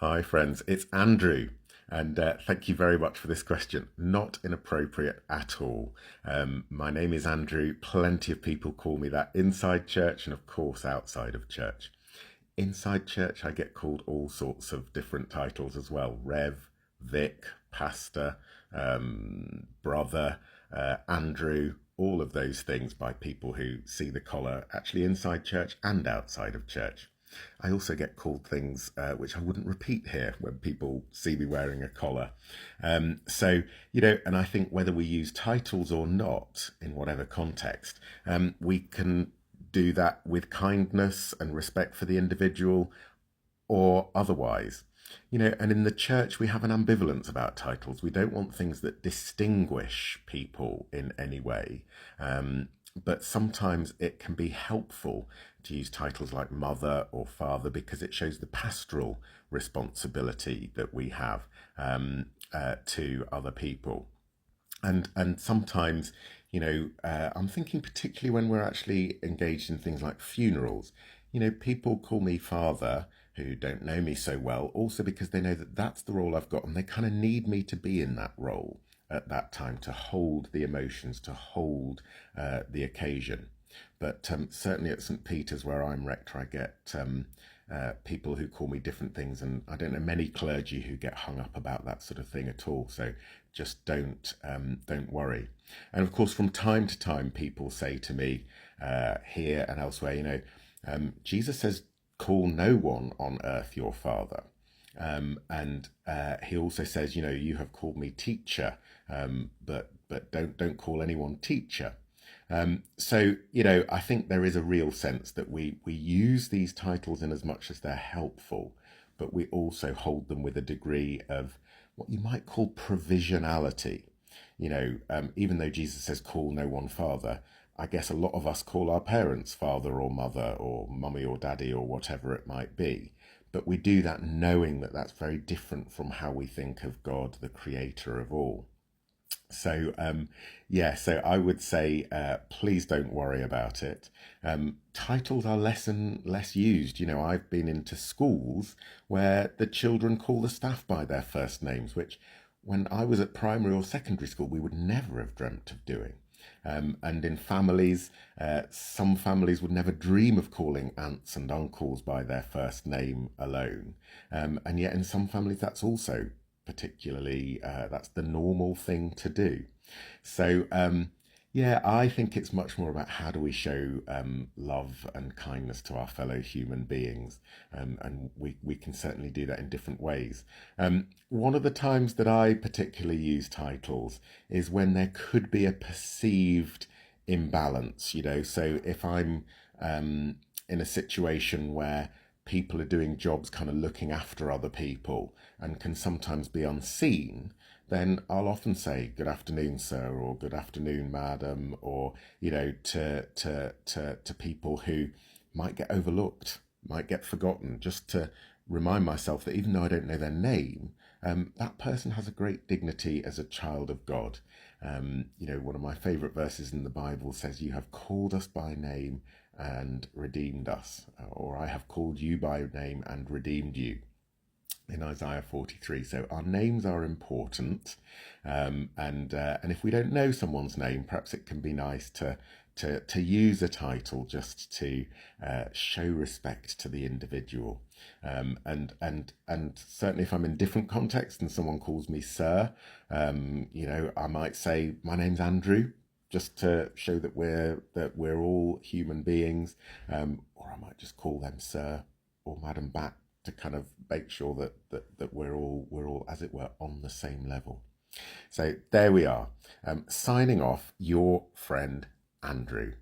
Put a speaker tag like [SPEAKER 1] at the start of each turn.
[SPEAKER 1] Hi, friends. It's Andrew. And thank you very much for this question. Not inappropriate at all. My name is Andrew. Plenty of people call me that inside church and, of course, outside of church. Inside church, I get called all sorts of different titles as well: Rev, Vic, Pastor, Brother, Andrew, all of those things by people who see the collar actually inside church and outside of church. I also get called things which I wouldn't repeat here when people see me wearing a collar. And I think whether we use titles or not, in whatever context, we can do that with kindness and respect for the individual or otherwise. And in the church, we have an ambivalence about titles. We don't want things that distinguish people in any way. But sometimes it can be helpful to use titles like mother or father because it shows the pastoral responsibility that we have to other people. And sometimes, I'm thinking particularly when we're actually engaged in things like funerals. People call me father who don't know me so well, also because they know that that's the role I've got, and they kind of need me to be in that role at that time to hold the emotions, to hold the occasion. But certainly at St. Peter's, where I'm rector, I get people who call me different things, and I don't know many clergy who get hung up about that sort of thing at all. So just don't worry. And of course, from time to time, people say to me here and elsewhere, Jesus says, "Call no one on earth your father." And he also says, you have called me teacher, but don't call anyone teacher. I think there is a real sense that we use these titles in as much as they're helpful, but we also hold them with a degree of what you might call provisionality. Even though Jesus says, "Call no one father," I guess a lot of us call our parents father or mother or mummy or daddy or whatever it might be. But we do that knowing that that's very different from how we think of God, the creator of all. So I would say please don't worry about it. Titles are less and less used. I've been into schools where the children call the staff by their first names, which when I was at primary or secondary school, we would never have dreamt of doing. And in families, some families would never dream of calling aunts and uncles by their first name alone. And yet in some families, that's also particularly, that's the normal thing to do. So I think it's much more about how do we show love and kindness to our fellow human beings, and we can certainly do that in different ways. One of the times that I particularly use titles is when there could be a perceived imbalance. So if I'm in a situation where people are doing jobs kind of looking after other people and can sometimes be unseen, then I'll often say "Good afternoon, sir," or "Good afternoon, madam," or to people who might get overlooked, might get forgotten, just to remind myself that even though I don't know their name, that person has a great dignity as a child of God. One of my favourite verses in the Bible says, "You have called us by name and redeemed us," or "I have called you by name and redeemed you," in Isaiah 43. So our names are important, and if we don't know someone's name, perhaps it can be nice to use a title just to show respect to the individual. And certainly if I'm in different contexts and someone calls me sir, I might say, "My name's Andrew," just to show that we're all human beings, or I might just call them sir or madam back to kind of make sure that we're all, as it were, on the same level. So there we are. Signing off, your friend Andrew.